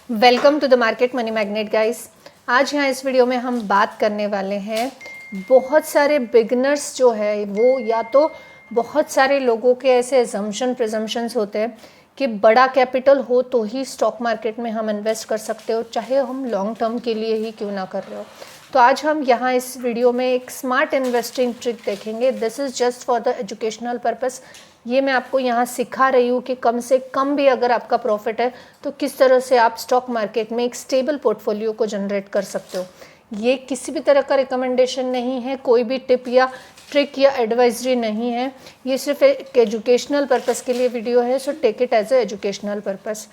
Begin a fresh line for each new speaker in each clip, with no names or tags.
Welcome to the Market Money Magnet guys. आज यहाँ इस वीडियो में हम बात करने वाले हैं, बहुत सारे बिगनर्स जो है वो या तो बहुत सारे लोगों के ऐसे एजम्पशन प्रिजम्पशंस होते हैं कि बड़ा कैपिटल हो तो ही स्टॉक मार्केट में हम इन्वेस्ट कर सकते हो, चाहे हम लॉन्ग टर्म के लिए ही क्यों ना कर रहे हो। तो आज हम यहाँ इस वीडियो में एक स्मार्ट इन्वेस्टिंग ट्रिक देखेंगे। This is just for the educational purpose. ये मैं आपको यहाँ सिखा रही हूँ कि कम से कम भी अगर आपका प्रॉफिट है तो किस तरह से आप स्टॉक मार्केट में एक स्टेबल पोर्टफोलियो को जनरेट कर सकते हो। ये किसी भी तरह का रिकमेंडेशन नहीं है, कोई भी टिप या ट्रिक या एडवाइजरी नहीं है, ये सिर्फ एक एजुकेशनल पर्पस के लिए वीडियो है। So take it as a educational purpose.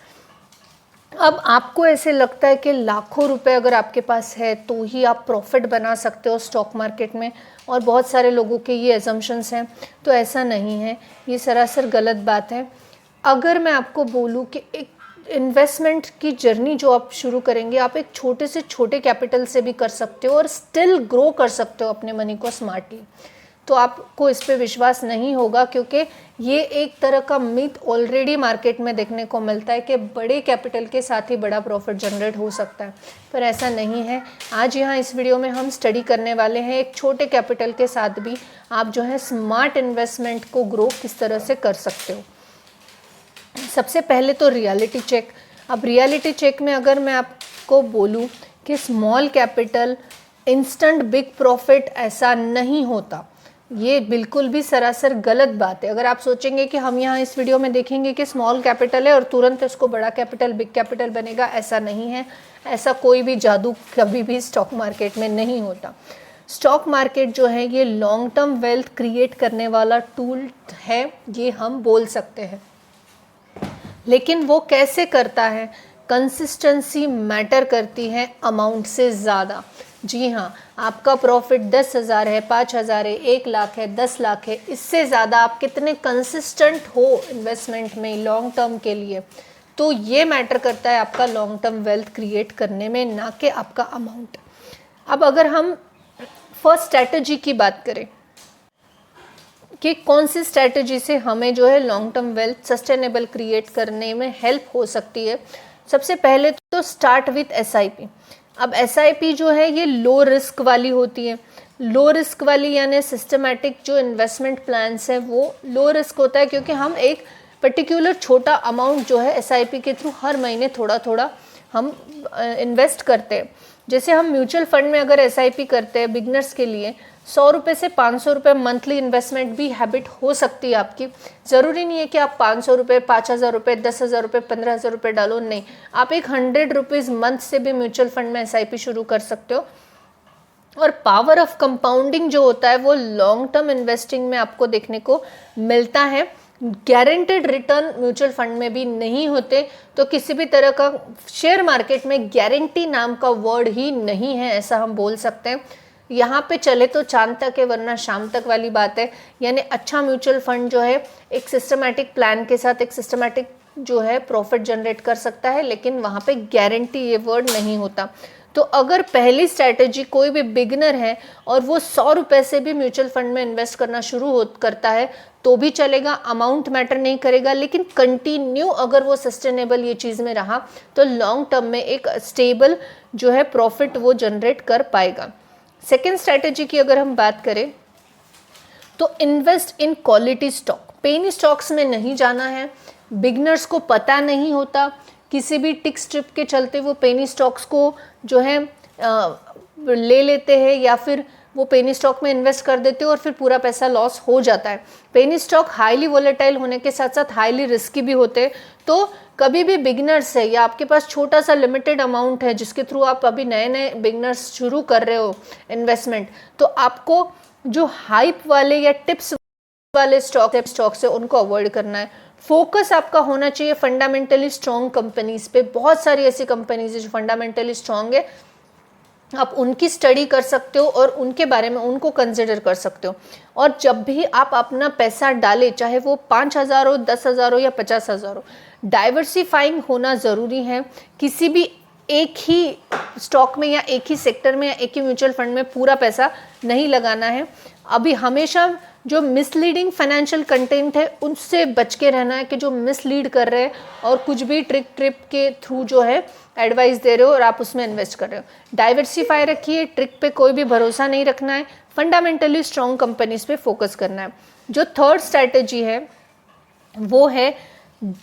अब आपको ऐसे लगता है कि लाखों रुपए अगर आपके पास है तो ही आप प्रॉफिट बना सकते हो स्टॉक मार्केट में, और बहुत सारे लोगों के ये एजम्पशंस हैं, तो ऐसा नहीं है, ये सरासर गलत बात है। अगर मैं आपको बोलूँ कि एक इन्वेस्टमेंट की जर्नी जो आप शुरू करेंगे, आप एक छोटे से छोटे कैपिटल से भी कर सकते हो और स्टिल ग्रो कर सकते हो अपने मनी को स्मार्टली। तो आपको इस पे विश्वास नहीं होगा, क्योंकि ये एक तरह का मिथ ऑलरेडी मार्केट में देखने को मिलता है कि बड़े कैपिटल के साथ ही बड़ा प्रॉफिट जनरेट हो सकता है, पर ऐसा नहीं है। आज यहाँ इस वीडियो में हम स्टडी करने वाले हैं एक छोटे कैपिटल के साथ भी आप जो है स्मार्ट इन्वेस्टमेंट को ग्रो किस तरह से कर सकते हो। सबसे पहले तो रियलिटी चेक। अब रियलिटी चेक में अगर मैं आपको बोलूँ कि small capital instant big profit, ऐसा नहीं होता। ये बिल्कुल भी सरासर गलत बात है। अगर आप सोचेंगे कि हम यहाँ इस वीडियो में देखेंगे कि स्मॉल कैपिटल है और तुरंत इसको बड़ा कैपिटल बिग कैपिटल बनेगा, ऐसा नहीं है। ऐसा कोई भी जादू कभी भी स्टॉक मार्केट में नहीं होता। स्टॉक मार्केट जो है ये लॉन्ग टर्म वेल्थ क्रिएट करने वाला टूल है, ये हम बोल सकते हैं। लेकिन वो कैसे करता है? कंसिस्टेंसी मैटर करती है अमाउंट से ज़्यादा। जी हाँ, आपका प्रॉफिट 10,000 है, 5,000 है, 1 लाख है, 10 लाख है, इससे ज़्यादा आप कितने कंसिस्टेंट हो इन्वेस्टमेंट में लॉन्ग टर्म के लिए, तो ये मैटर करता है आपका लॉन्ग टर्म वेल्थ क्रिएट करने में, ना कि आपका अमाउंट। अब अगर हम फर्स्ट स्ट्रैटेजी की बात करें कि कौन सी स्ट्रैटेजी से हमें जो है long term wealth sustainable create करने में हेल्प हो सकती है, सबसे पहले तो स्टार्ट विथ SIP। अब SIP जो है ये लो रिस्क वाली होती है। लो रिस्क वाली यानी सिस्टमैटिक जो इन्वेस्टमेंट प्लान्स है वो लो रिस्क होता है, क्योंकि हम एक पर्टिकुलर छोटा अमाउंट जो है SIP के थ्रू हर महीने थोड़ा थोड़ा हम इन्वेस्ट करते हैं। जैसे हम म्यूचुअल फंड में अगर SIP करते हैं बिगनर्स के लिए, 100 रुपये से 500 रुपये मंथली इन्वेस्टमेंट भी हैबिट हो सकती है आपकी। ज़रूरी नहीं है कि आप 500 रुपये, 5,000 रुपये, 10,000 रुपये, 15,000 रुपये डालो, नहीं। आप एक 100 रुपीज़ मंथ से भी म्यूचुअल फंड में SIP शुरू कर सकते हो। और पावर ऑफ कंपाउंडिंग जो होता है वो लॉन्ग टर्म इन्वेस्टिंग में आपको देखने को मिलता है। गारंटेड रिटर्न म्यूचुअल फंड में भी नहीं होते, तो किसी भी तरह का शेयर मार्केट में गारंटी नाम का वर्ड ही नहीं है, ऐसा हम बोल सकते हैं। यहाँ पे चले तो चांद तक है वरना शाम तक वाली बात है। यानी अच्छा म्यूचुअल फंड जो है एक सिस्टमैटिक प्लान के साथ एक सिस्टमैटिक जो है प्रॉफिट जनरेट कर सकता है, लेकिन वहाँ पे गारंटी ये वर्ड नहीं होता। तो अगर पहली स्ट्रैटेजी कोई भी बिगिनर है और वो 100 रुपये से भी म्यूचुअल फंड में इन्वेस्ट करना शुरू करता है तो भी चलेगा, अमाउंट मैटर नहीं करेगा, लेकिन कंटिन्यू अगर वो सस्टेनेबल ये चीज़ में रहा तो लॉन्ग टर्म में एक स्टेबल जो है प्रॉफिट वो जनरेट कर पाएगा। सेकेंड स्ट्रैटेजी की अगर हम बात करें तो invest in quality stock. Penny stocks में नहीं जाना है। बिगनर्स को पता नहीं होता, किसी भी टिक्स ट्रिप के चलते वो पेनी स्टॉक्स को जो है ले लेते हैं, या फिर वो पेनी स्टॉक में इन्वेस्ट कर देते हो और फिर पूरा पैसा लॉस हो जाता है। पेनी स्टॉक हाईली वोलेटाइल होने के साथ साथ हाईली रिस्की भी होते हैं। तो कभी भी बिगनर्स है या आपके पास छोटा सा लिमिटेड अमाउंट है जिसके थ्रू आप अभी नए नए बिगनर्स शुरू कर रहे हो इन्वेस्टमेंट, तो आपको जो हाइप वाले या टिप्स वाले स्टॉक से उनको अवॉइड करना है। फोकस आपका होना चाहिए फंडामेंटली स्ट्रॉन्ग कंपनीज पे। बहुत सारी ऐसी कंपनीज है जो फंडामेंटली स्ट्रॉन्ग है, आप उनकी स्टडी कर सकते हो और उनके बारे में उनको कंसिडर कर सकते हो। और जब भी आप अपना पैसा डालें, चाहे वो 5,000 हो, 10,000 हो या 50,000 हो, डाइवर्सिफाइंग होना ज़रूरी है। किसी भी एक ही स्टॉक में या एक ही सेक्टर में या एक ही म्यूचुअल फंड में पूरा पैसा नहीं लगाना है। अभी हमेशा जो मिसलीडिंग फाइनेंशियल कंटेंट है उनसे बच के रहना है, कि जो मिसलीड कर रहे हैं और कुछ भी ट्रिप के थ्रू जो है एडवाइस दे रहे हो और आप उसमें इन्वेस्ट कर रहे हो। डाइवर्सिफाई रखिए, ट्रिक पे कोई भी भरोसा नहीं रखना है, फंडामेंटली स्ट्रॉन्ग कंपनीज पे फोकस करना है। जो थर्ड स्ट्रैटेजी है वो है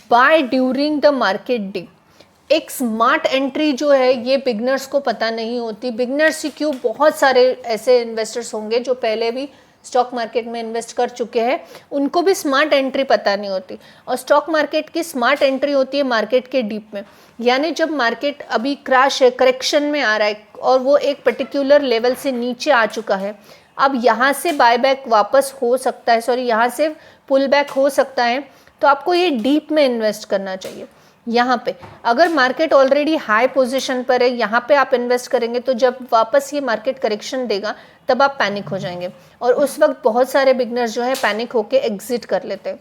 buy during the market dip. एक स्मार्ट एंट्री जो है ये बिगनर्स को पता नहीं होती। बिगनर्स ही क्यों, बहुत सारे ऐसे इन्वेस्टर्स होंगे जो पहले भी स्टॉक मार्केट में इन्वेस्ट कर चुके हैं, उनको भी स्मार्ट एंट्री पता नहीं होती। और स्टॉक मार्केट की स्मार्ट एंट्री होती है मार्केट के डीप में, यानी जब मार्केट अभी क्रैश है, करेक्शन में आ रहा है और वो एक पर्टिकुलर लेवल से नीचे आ चुका है, अब यहाँ से बायबैक वापस हो सकता है, यहाँ से पुल बैक हो सकता है, तो आपको ये डीप में इन्वेस्ट करना चाहिए। यहाँ पे अगर मार्केट ऑलरेडी हाई पोजीशन पर है, यहाँ पे आप इन्वेस्ट करेंगे तो जब वापस ये मार्केट करेक्शन देगा तब आप पैनिक हो जाएंगे, और उस वक्त बहुत सारे बिगनर्स जो है पैनिक होके एग्जिट कर लेते हैं।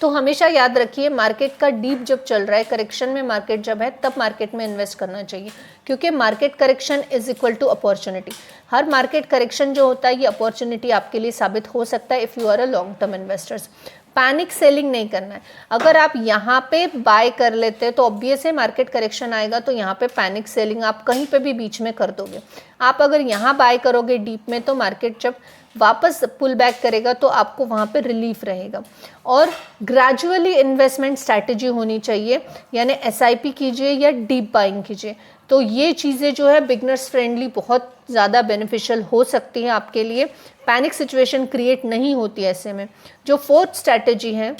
तो हमेशा याद रखिए, मार्केट का डीप जब चल रहा है, करेक्शन में मार्केट जब है, तब मार्केट में इन्वेस्ट करना चाहिए, क्योंकि market correction is equal to opportunity. हर मार्केट करेक्शन जो होता है ये अपॉर्चुनिटी आपके लिए साबित हो सकता है if you are a long term investors. Panic selling नहीं करना है। अगर आप यहाँ पे बाय कर लेते हैं तो ऑब्वियस है मार्केट करेक्शन आएगा तो यहाँ पे पैनिक सेलिंग आप कहीं पे भी बीच में कर दोगे। आप अगर यहाँ बाय करोगे डीप में तो मार्केट जब वापस पुल बैक करेगा तो आपको वहाँ पे रिलीफ रहेगा। और ग्रेजुअली इन्वेस्टमेंट स्ट्रैटेजी होनी चाहिए, यानी एसआईपी कीजिए या डीप बाइंग कीजिए। तो ये चीज़ें जो है बिगनर्स फ्रेंडली बहुत ज़्यादा बेनिफिशियल हो सकती हैं आपके लिए। पैनिक सिचुएशन क्रिएट नहीं होती ऐसे में। जो फोर्थ स्ट्रैटेजी है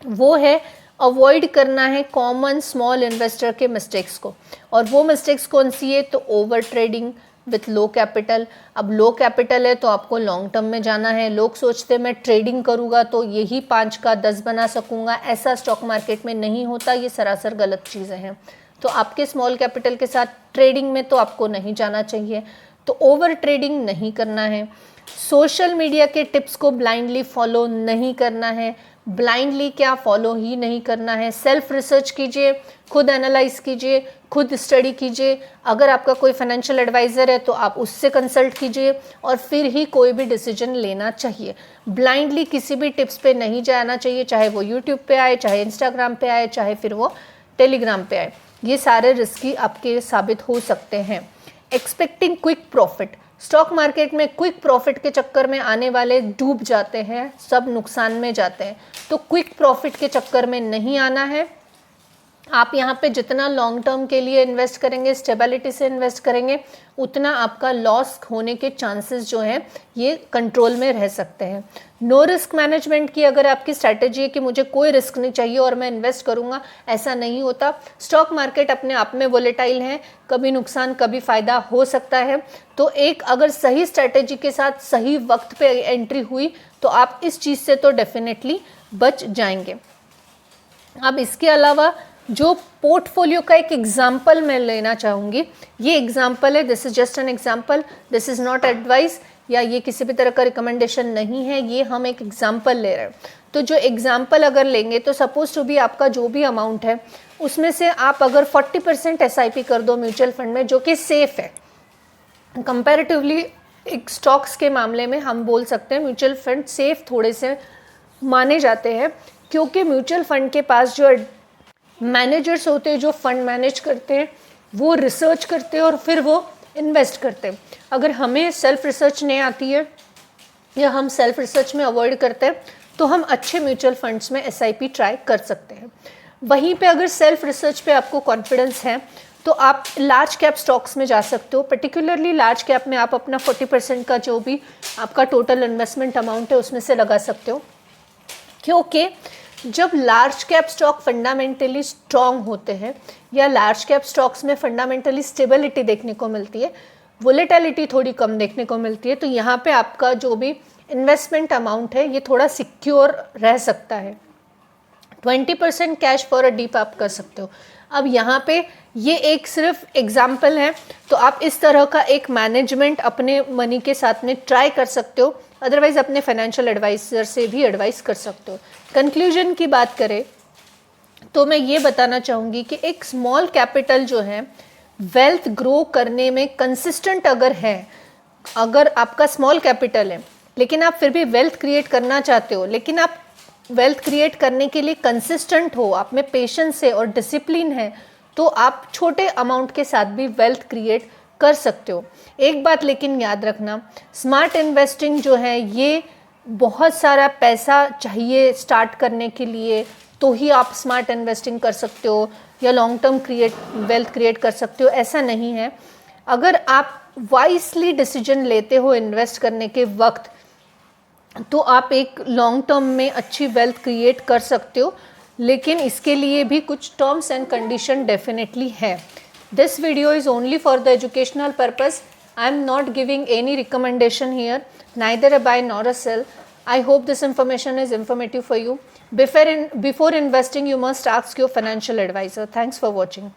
वो है अवॉइड करना है कॉमन स्मॉल इन्वेस्टर के मिस्टेक्स को। और वो मिस्टेक्स कौन सी है? तो over trading with low capital. अब लो कैपिटल है तो आपको लॉन्ग टर्म में जाना है। लोग सोचते हैं मैं ट्रेडिंग करूँगा तो यही 5 का 10 बना सकूँगा, ऐसा स्टॉक मार्केट में नहीं होता। ये सरासर गलत चीज़ें हैं। तो आपके स्मॉल कैपिटल के साथ ट्रेडिंग में तो आपको नहीं जाना चाहिए। तो ओवर ट्रेडिंग नहीं करना है। सोशल मीडिया के टिप्स को ब्लाइंडली फॉलो नहीं करना है। ब्लाइंडली क्या, फॉलो ही नहीं करना है। सेल्फ रिसर्च कीजिए, खुद एनालाइज कीजिए, खुद स्टडी कीजिए। अगर आपका कोई फाइनेंशियल एडवाइज़र है तो आप उससे कंसल्ट कीजिए और फिर ही कोई भी डिसीजन लेना चाहिए। ब्लाइंडली किसी भी टिप्स पे नहीं जाना चाहिए, चाहे वो यूट्यूब पे आए, चाहे इंस्टाग्राम पे आए, चाहे फिर वो टेलीग्राम पे आए। ये सारे रिस्की आपके साबित हो सकते हैं। Expecting quick profit. Stock market में क्विक प्रॉफिट के चक्कर में आने वाले डूब जाते हैं, सब नुकसान में जाते हैं। तो क्विक प्रॉफिट के चक्कर में नहीं आना है। आप यहाँ पे जितना लॉन्ग टर्म के लिए इन्वेस्ट करेंगे, स्टेबिलिटी से इन्वेस्ट करेंगे, उतना आपका लॉस होने के चांसेस जो हैं ये कंट्रोल में रह सकते हैं। नो रिस्क मैनेजमेंट की अगर आपकी स्ट्रैटेजी है कि मुझे कोई रिस्क नहीं चाहिए और मैं इन्वेस्ट करूँगा, ऐसा नहीं होता। स्टॉक मार्केट अपने आप में वोलेटाइल है, कभी नुकसान कभी फ़ायदा हो सकता है। तो एक अगर सही स्ट्रैटेजी के साथ सही वक्त पे एंट्री हुई तो आप इस चीज़ से तो डेफिनेटली बच जाएंगे। अब इसके अलावा जो पोर्टफोलियो का एक एग्जाम्पल मैं लेना चाहूँगी, ये एग्जाम्पल है, this is just an example, this is not advice या ये किसी भी तरह का रिकमेंडेशन नहीं है, ये हम एक एग्जाम्पल ले रहे हैं। तो जो एग्जाम्पल अगर लेंगे तो सपोज टू बी आपका जो भी अमाउंट है उसमें से आप अगर 40% एसआईपी कर दो म्यूचुअल फंड में, जो कि सेफ़ है कंपैरेटिवली। एक स्टॉक्स के मामले में हम बोल सकते हैं म्यूचुअल फंड सेफ थोड़े से माने जाते हैं, क्योंकि म्यूचुअल फंड के पास जो मैनेजर्स होते हैं जो फंड मैनेज करते हैं वो रिसर्च करते हैं और फिर वो इन्वेस्ट करते हैं। अगर हमें सेल्फ रिसर्च नहीं आती है या हम सेल्फ रिसर्च में अवॉइड करते हैं तो हम अच्छे म्यूचुअल फंड्स में एसआईपी ट्राई कर सकते हैं। वहीं पे अगर सेल्फ रिसर्च पे आपको कॉन्फिडेंस है तो आप लार्ज कैप स्टॉक्स में जा सकते हो। पर्टिकुलरली लार्ज कैप में आप अपना 40% का जो भी आपका टोटल इन्वेस्टमेंट अमाउंट है उसमें से लगा सकते हो, क्योंकि जब large cap stock fundamentally strong होते हैं या लार्ज कैप स्टॉक्स में फंडामेंटली स्टेबिलिटी देखने को मिलती है, वोलेटिलिटी थोड़ी कम देखने को मिलती है, तो यहाँ पे आपका जो भी इन्वेस्टमेंट अमाउंट है ये थोड़ा सिक्योर रह सकता है। 20% कैश फॉर अ डीप आप कर सकते हो। अब यहाँ पे ये एक सिर्फ एग्जाम्पल है, तो आप इस तरह का एक मैनेजमेंट अपने मनी के साथ में ट्राई कर सकते हो। अदरवाइज अपने फाइनेंशियल एडवाइज़र से भी एडवाइस कर सकते हो। कंक्लूजन की बात करें तो मैं ये बताना चाहूँगी कि एक स्मॉल कैपिटल जो है वेल्थ ग्रो करने में कंसिस्टेंट अगर है, अगर आपका स्मॉल कैपिटल है लेकिन आप फिर भी वेल्थ क्रिएट करना चाहते हो, लेकिन आप वेल्थ क्रिएट करने के लिए कंसिस्टेंट हो, आप में पेशेंस है और डिसिप्लिन है, तो आप छोटे अमाउंट के साथ भी वेल्थ क्रिएट कर सकते हो। एक बात लेकिन याद रखना, स्मार्ट इन्वेस्टिंग जो है ये बहुत सारा पैसा चाहिए स्टार्ट करने के लिए, तो ही आप स्मार्ट इन्वेस्टिंग कर सकते हो या लॉन्ग टर्म वेल्थ क्रिएट कर सकते हो, ऐसा नहीं है। अगर आप वाइसली डिसीजन लेते हो इन्वेस्ट करने के वक्त, तो आप एक लॉन्ग टर्म में अच्छी वेल्थ क्रिएट कर सकते हो, लेकिन इसके लिए भी कुछ टर्म्स एंड कंडीशन डेफिनेटली है। This video is only for the educational purpose. I am not giving any recommendation here, neither a buy nor a sell. I hope this information is informative for you. Before investing, you must ask your financial advisor. Thanks for watching.